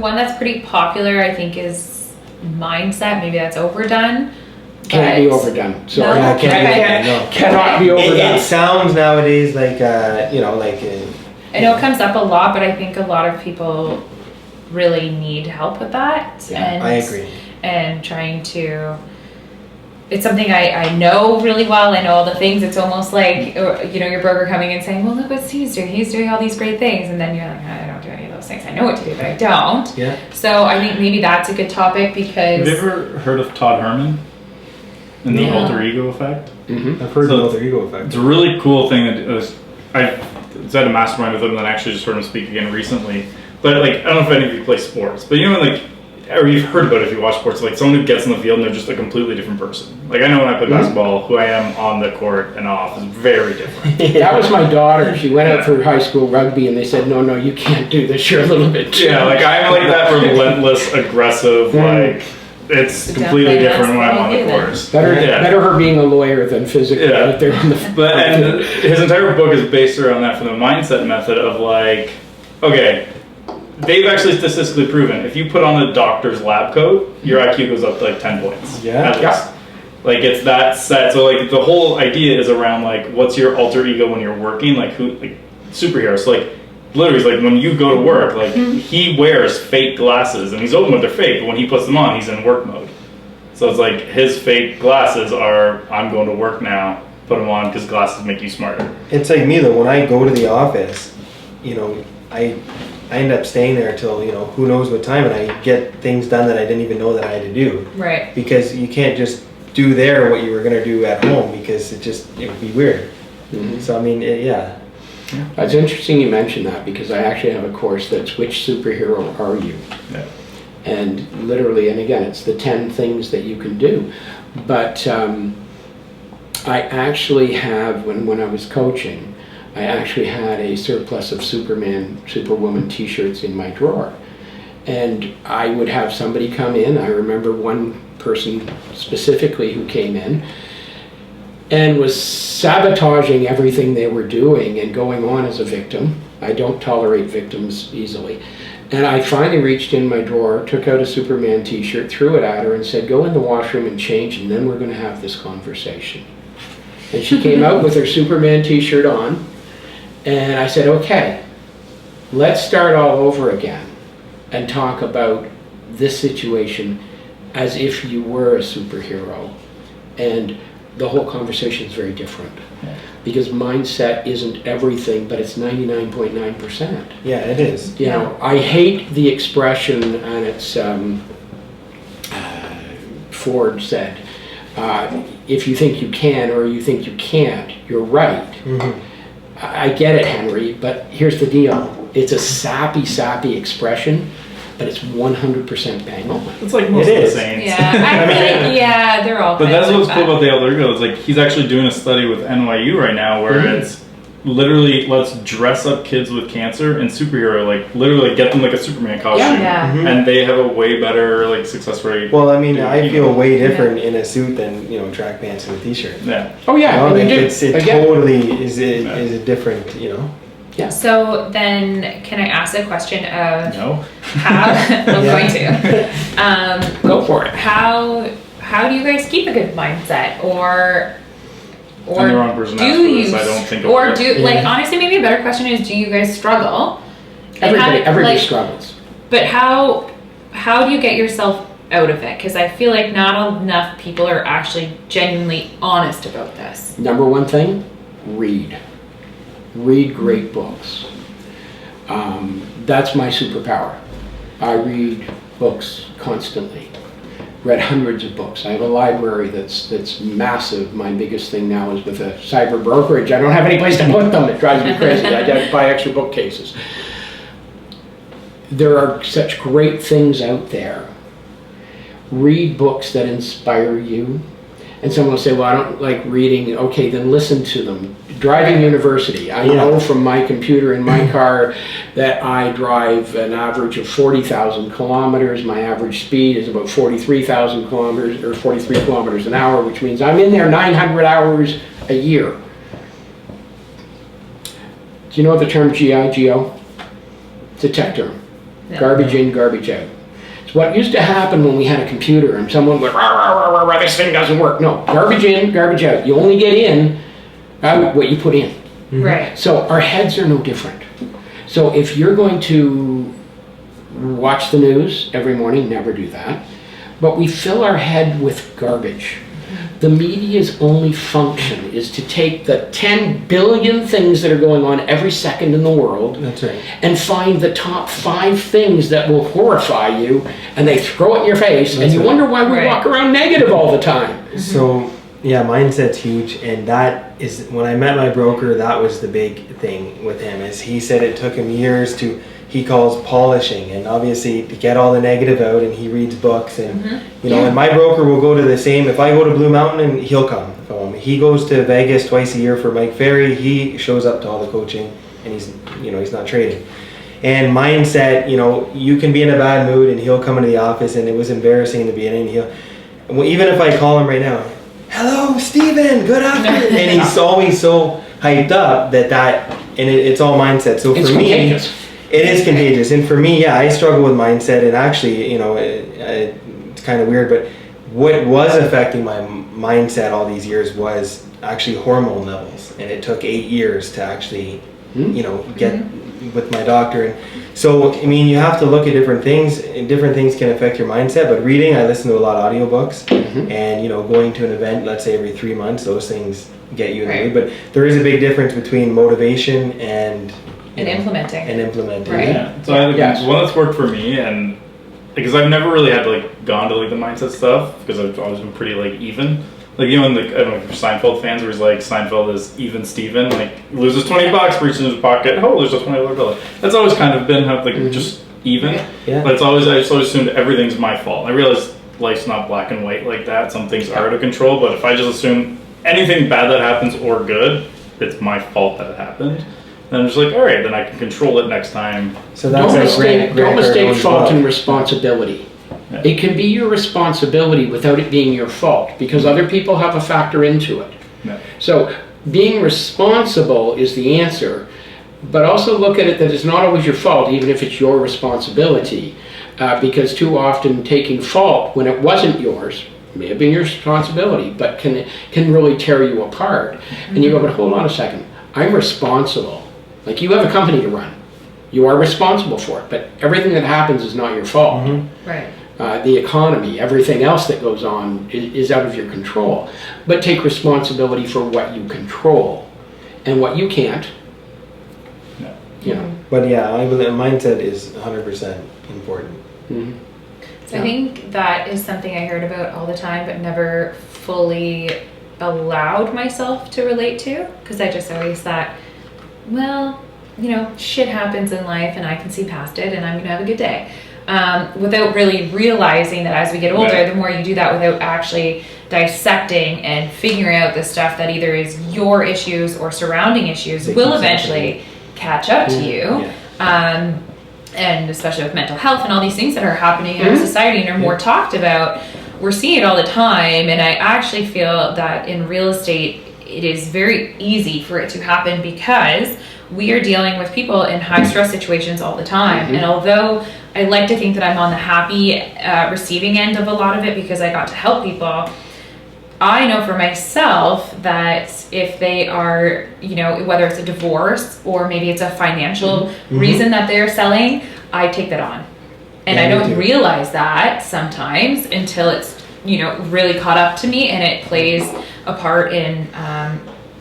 one that's pretty popular, I think, is mindset. Maybe that's overdone. Can't be overdone. Sorry, No? cannot be overdone. It sounds nowadays like I know it comes up a lot, but I think a lot of people really need help with that. Yeah, and I agree. And trying to, it's something I know really well. I know all the things. It's almost like, your broker coming and saying, well, look what Steve's doing. He's doing all these great things. And then you're like, I don't do any of those things. I know what to do, but I don't. Yeah. So I think maybe that's a good topic because... Have you ever heard of Todd Herman? And the alter ego effect? Mm-hmm. I've heard of the alter ego effect. It's a really cool thing that I was at a mastermind with him, and then actually just heard him speak again recently. But I don't know if any of you play sports, but or you've heard about it if you watch sports, someone who gets in the field and they're just a completely different person. I know when I play basketball, who I am on the court and off is very different. That was my daughter. She went out for high school rugby and they said, no, you can't do this. You're a little bit too. Yeah, I'm like that relentless, aggressive, it's completely different when I'm on the course. Better her being a lawyer than physically out there in the and his entire book is based around that from the mindset method of okay, they've actually statistically proven if you put on a doctor's lab coat, your IQ goes up to 10 points. Yeah. At least. It's that set. So the whole idea is around what's your alter ego when you're working, superheroes. Literally, when you go to work, he wears fake glasses, and he's open with they're fake, but when he puts them on, he's in work mode. So it's his fake glasses are, I'm going to work now, put them on, because glasses make you smarter. It's like me, though, when I go to the office, I end up staying there till, who knows what time, and I get things done that I didn't even know that I had to do. Right. Because you can't just do there what you were going to do at home, because it would be weird. Mm-hmm. So, yeah. It's interesting you mentioned that because I actually have a course that's which superhero are you? Yeah. And literally, and again, it's the 10 things that you can do. But I actually have, when I was coaching, I actually had a surplus of Superman, Superwoman t-shirts in my drawer. And I would have somebody come in. I remember one person specifically who came in and was sabotaging everything they were doing and going on as a victim. I don't tolerate victims easily. And I finally reached in my drawer, took out a Superman t-shirt, threw it at her and said, go in the washroom and change, and then we're gonna have this conversation. And she came out with her Superman t-shirt on, and I said, okay, let's start all over again and talk about this situation as if you were a superhero. And the whole conversation is very different because mindset isn't everything, but it's 99.9%. Yeah, it is. I hate the expression, and it's Ford said, if you think you can or you think you can't, you're right. Mm-hmm. I get it, Henry, but here's the deal. It's a sappy expression, but it's 100% bang on. It's most of the Saints. Yeah, they're all. But that's what's cool about the alter ego is he's actually doing a study with NYU right now where it's literally let's dress up kids with cancer and superhero, literally get them a Superman costume, and they have a way better success rate. Well, I feel way different in a suit than track pants and a t-shirt. Yeah. Oh yeah, it totally is a different. Yeah. So then, can I ask a question of no? How I'm going to go for it. How do you guys keep a good mindset, or I'm the wrong person to ask for this. I don't think. Or honestly, maybe a better question is, do you guys struggle? Everybody struggles. But how do you get yourself out of it? Because I feel like not enough people are actually genuinely honest about this. Number one thing, read great books. That's my superpower. I read books constantly. Read hundreds of books. I have a library that's massive. My biggest thing now is with a cyber brokerage. I don't have any place to put them. It drives me crazy. I have to buy extra bookcases. There are such great things out there. Read books that inspire you. And someone will say, well, I don't like reading. Okay, then listen to them. Driving University. I know from my computer in my car that I drive an average of 40,000 kilometers. My average speed is about 43,000 kilometers or 43 kilometers an hour, which means I'm in there 900 hours a year. Do you know the term GIGO? It's a tech term. Garbage in, garbage out. It's what used to happen when we had a computer and someone would, rah, rah, rah, rah, rah, this thing doesn't work. No, garbage in, garbage out. You only get in what you put in. Right. So our heads are no different. So if you're going to watch the news every morning, never do that. But we fill our head with garbage. The media's only function is to take the 10 billion things that are going on every second in the world. That's right. And find the top 5 things that will horrify you, and they throw it in your face, and you wonder why we walk around negative all the time. So, yeah, mindset's huge, and that is, when I met my broker, that was the big thing with him, is he said it took him years to, he calls polishing, and obviously to get all the negative out, and he reads books, and you know, and my broker will go to the same, if I go to Blue Mountain, and he'll come. He goes to Vegas twice a year for Mike Ferry, he shows up to all the coaching, and he's, you know, he's not trading. And mindset, you know, you can be in a bad mood, and he'll come into the office, and it was embarrassing to be in, and well, even if I call him right now, hello, Steven, good afternoon, and he's always so hyped up and it's all mindset. So for me, it is contagious, and for me, yeah, I struggle with mindset, and actually, you know, it's kind of weird, but what was affecting my mindset all these years was actually hormone levels, and it took 8 years to actually, you know, get with my doctor. And so, I mean, you have to look at different things, and different things can affect your mindset, but reading, I listen to a lot of audiobooks, and, you know, going to an event, let's say every 3 months, those things get you in the mood, but there is a big difference between motivation and implementing. Right. Yeah. So I think one that's worked for me, and because I've never really had to like gone to like the mindset stuff, because I've always been pretty like even. Like, you know, in the, I don't know if you're Seinfeld fans, where he's like, Seinfeld is even Steven, like loses $20, reaches in his pocket, oh, there's a $20 bill. That's always kind of been how, like just even. Yeah. But it's always, I just always assumed everything's my fault. I realize life's not black and white like that. Some things are out of control, but if I just assume anything bad that happens or good, it's my fault that it happened. And I'm just like, all right, then I can control it next time. So that's don't mistake fault well. and responsibility. Yeah. It can be your responsibility without it being your fault, because other people have a factor into it. Yeah. So being responsible is the answer, but also look at it that it's not always your fault, even if it's your responsibility, because too often taking fault when it wasn't yours may have been your responsibility, but can really tear you apart. And you go, but hold on a second, I'm responsible. Like, you have a company to run. You are responsible for it, but everything that happens is not your fault. Right. The economy, everything else that goes on is out of your control. But take responsibility for what you control, and what you can't. Yeah. You know. But yeah, I believe mindset is 100% important. So I think that is something I heard about all the time, but never fully allowed myself to relate to, because I just always thought, well, you know, shit happens in life and I can see past it and I'm gonna have a good day. Without really realizing that as we get older, the more you do that without actually dissecting and figuring out the stuff that either is your issues or surrounding issues will eventually catch up to you. And especially with mental health and all these things that are happening in our society and are more talked about, we're seeing it all the time. And I actually feel that in real estate, it is very easy for it to happen because we are dealing with people in high stress situations all the time. And although I like to think that I'm on the happy receiving end of a lot of it because I got to help people, I know for myself that if they are, you know, whether it's a divorce or maybe it's a financial reason that they're selling, I take that on. And I don't realize that sometimes until it's, you know, really caught up to me and it plays a part in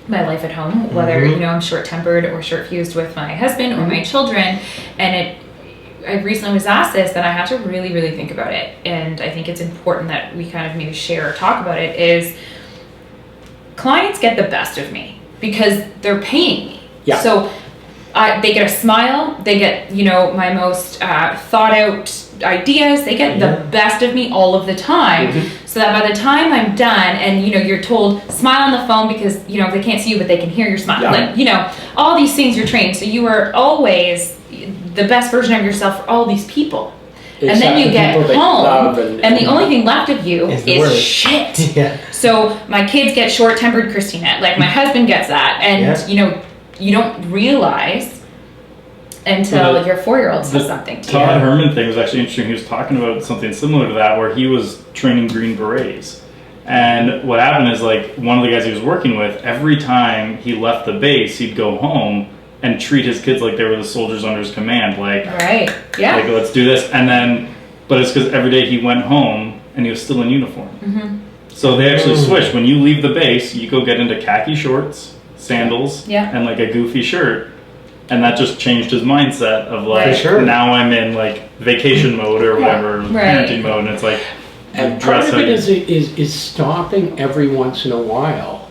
my life at home, whether, you know, I'm short-tempered or short-fused with my husband or my children. And I recently was asked this, and I had to really, really think about it. And I think it's important that we kind of maybe share or talk about it, is clients get the best of me because they're paying me. Yeah. So they get a smile, they get, you know, my most thought out ideas, they get the best of me all of the time. So that by the time I'm done and, you know, you're told smile on the phone because, you know, they can't see you, but they can hear your smile. Like, you know, all these things you're trained. So you are always the best version of yourself for all these people. And then you get home and the only thing left of you is shit. So my kids get short-tempered Kristina, like my husband gets that. And, you know, you don't realize until Well, your 4-year-old says The something to Todd you. Herman thing was actually interesting. He was talking about something similar to that, where he was training Green Berets. And what happened is, like, one of the guys he was working with, every time he left the base, he'd go home and treat his kids like they were the soldiers under his command. Like, Right. Yeah. like, let's do this. And then, but it's because every day he went home and he was still in uniform. Mm-hmm. So they actually switched. When you leave the base, you go get into khaki shorts, sandals, Yeah. and like a goofy shirt. And that just changed his mindset of like, For sure. now I'm in like vacation mode or whatever, Right. parenting mode. And it's like, And dress part of it how you- is stopping every once in a while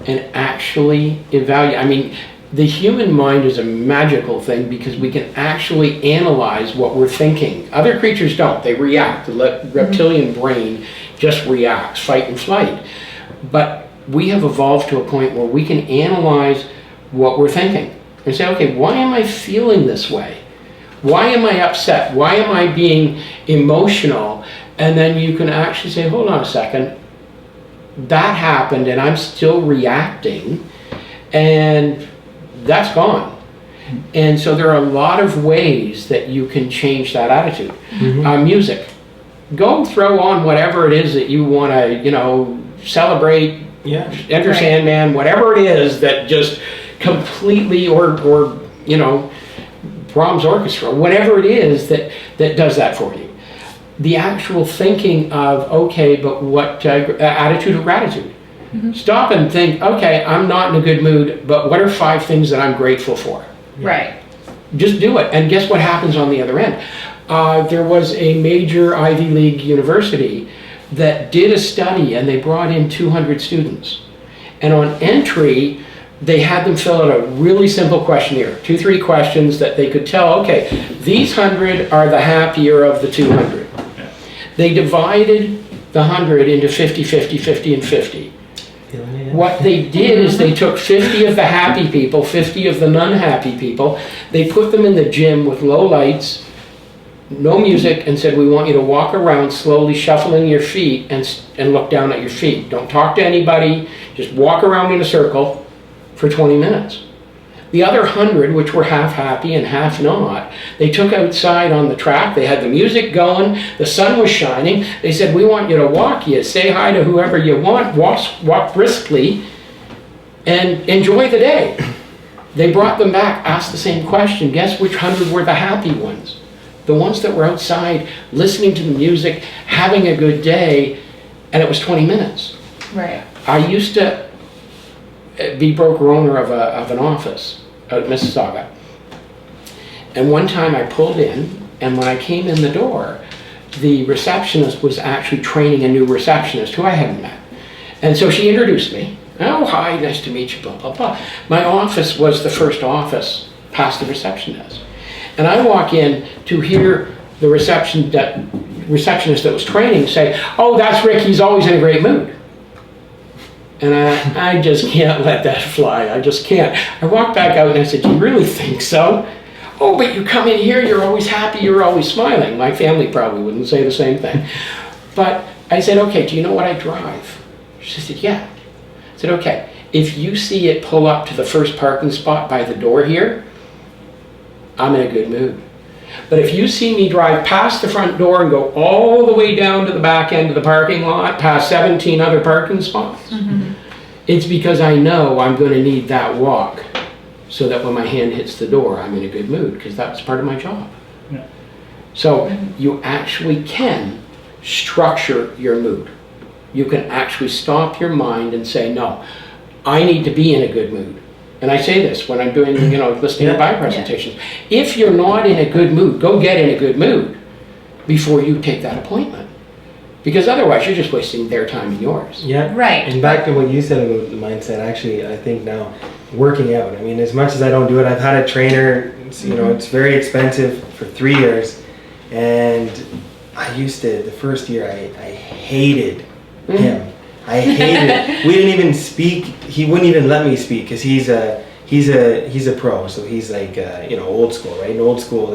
and actually evaluate. I mean, the human mind is a magical thing because we can actually analyze what we're thinking. Other creatures don't. They react. The reptilian brain just reacts, fight and flight. But we have evolved to a point where we can analyze what we're thinking and say, okay, why am I feeling this way? Why am I upset? Why am I being emotional? And then you can actually say, hold on a second, that happened and I'm still reacting and that's gone. And so there are a lot of ways that you can change that attitude. Music. Go throw on whatever it is that you want to, celebrate, Yeah. Enter Right. Sandman, whatever it is that just completely, or Brahms Orchestra, whatever it is that does that for you. The actual thinking of, okay, but what attitude of gratitude? Stop and think, okay, I'm not in a good mood, but what are 5 things that I'm grateful for? Right. Just do it, and guess what happens on the other end? There was a major Ivy League university that did a study, and they brought in 200 students. And on entry, they had them fill out a really simple questionnaire, 2-3 questions that they could tell, okay, these 100 are the happier of the 200. They divided the 100 into 50, 50, 50, and 50. What they did is they took 50 of the happy people, 50 of the non-happy people, they put them in the gym with low lights, no music, and said, we want you to walk around slowly shuffling your feet and look down at your feet. Don't talk to anybody, just walk around in a circle for 20 minutes. The other 100, which were half happy and half not, they took outside on the track, they had the music going, the sun was shining, they said, we want you to walk, you say hi to whoever you want, walk briskly, and enjoy the day. They brought them back, asked the same question, guess which 100 were the happy ones? The ones that were outside, listening to the music, having a good day, and it was 20 minutes. Right. I used to be broker owner of an office out in Mississauga. And one time I pulled in, and when I came in the door, the receptionist was actually training a new receptionist who I hadn't met. And so she introduced me. Oh, hi, nice to meet you, blah, blah, blah. My office was the first office past the reception desk. And I walk in to hear the receptionist that was training say, oh, that's Rick, he's always in a great mood. And I just can't let that fly. I just can't. I walked back out and I said, do you really think so? Oh, but you come in here, you're always happy, you're always smiling. My family probably wouldn't say the same thing. But I said, okay, do you know what I drive? She said, yeah. I said, okay, if you see it pull up to the first parking spot by the door here, I'm in a good mood. But if you see me drive past the front door and go all the way down to the back end of the parking lot, past 17 other parking spots, it's because I know I'm going to need that walk so that when my hand hits the door, I'm in a good mood, because that's part of my job. Yeah. So you actually can structure your mood. You can actually stop your mind and say, no, I need to be in a good mood. And I say this when I'm doing, listening to buy presentations. If you're not in a good mood, go get in a good mood before you take that appointment. Because otherwise you're just wasting their time and yours. Yeah. Right. And back to what you said about the mindset, actually, I think now working out. I mean, as much as I don't do it, I've had a trainer, it's very expensive for 3 years. And I used to, the first year, I hated him. I hated it. We didn't even speak. He wouldn't even let me speak because he's a pro. So he's like old school, right? Old school.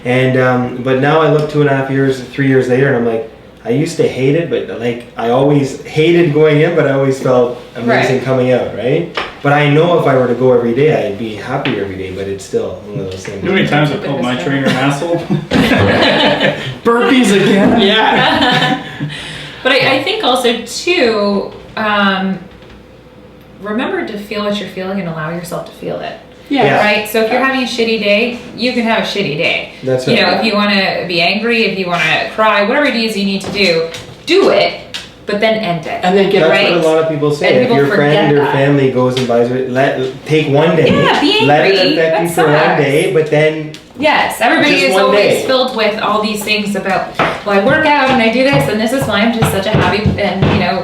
And but now I look 2.5 years, 3 years later, and I'm like, I used to hate it, but like I always hated going in, but I always felt amazing coming out, right? But I know if I were to go every day, I'd be happier every day. But it's still one of those things. You know how many times I've called my trainer an asshole? Burpees again? Yeah. But I think also too, remember to feel what you're feeling and allow yourself to feel it. Yeah. Right? So if you're having a shitty day, you can have a shitty day. That's You right. know, if you want to be angry, if you want to cry, whatever it is you need to do it, but then end it. And then get That's right. what a lot of people say. And If people your friend forget or that. family goes and buys it, take one day. Yeah, be Let it angry. affect you That for one sucks. day, but then Yes, everybody Just is one always day. filled with all these things about, well, I work out and I do this and this is why I'm just such a happy and, you know,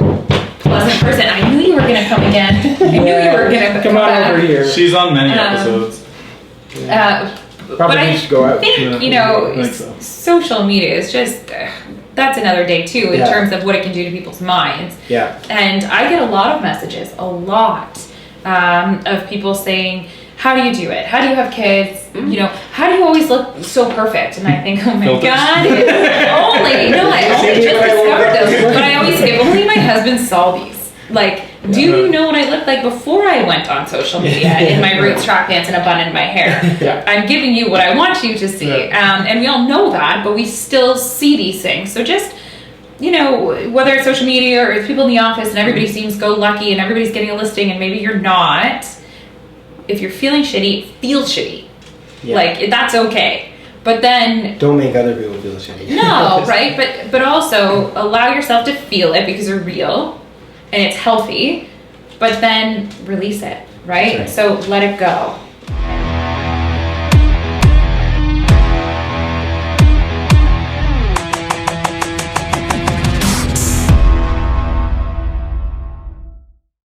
pleasant person. I knew you were going to come again. I knew you were going to Come on back. over here. She's on many Um, episodes. Probably but I needs to go out. think, Yeah, you know, I think so. social media is just, that's another day too, in Yeah. terms of what it can do to people's minds. yeah, And I get a lot of messages, of people saying, how do you do it? How do you have kids? You know, how do you always look so perfect? And I think, oh my Filters. God, I only just discovered those. But I always say, only my husband saw these. Like, do you know what I looked like before I went on social media in my roots track pants and a bun in my hair? Yeah. I'm giving you what I want you to see. And we all know that, but we still see these things. So just, you know, whether it's social media or it's people in the office and everybody seems go lucky and everybody's getting a listing and maybe you're not, if you're feeling shitty, feel shitty. yeah. Like, that's okay. But then, Don't make other people feel shitty. no, right? But also allow yourself to feel it because you're real and it's healthy, but then release it, right? That's So let it go.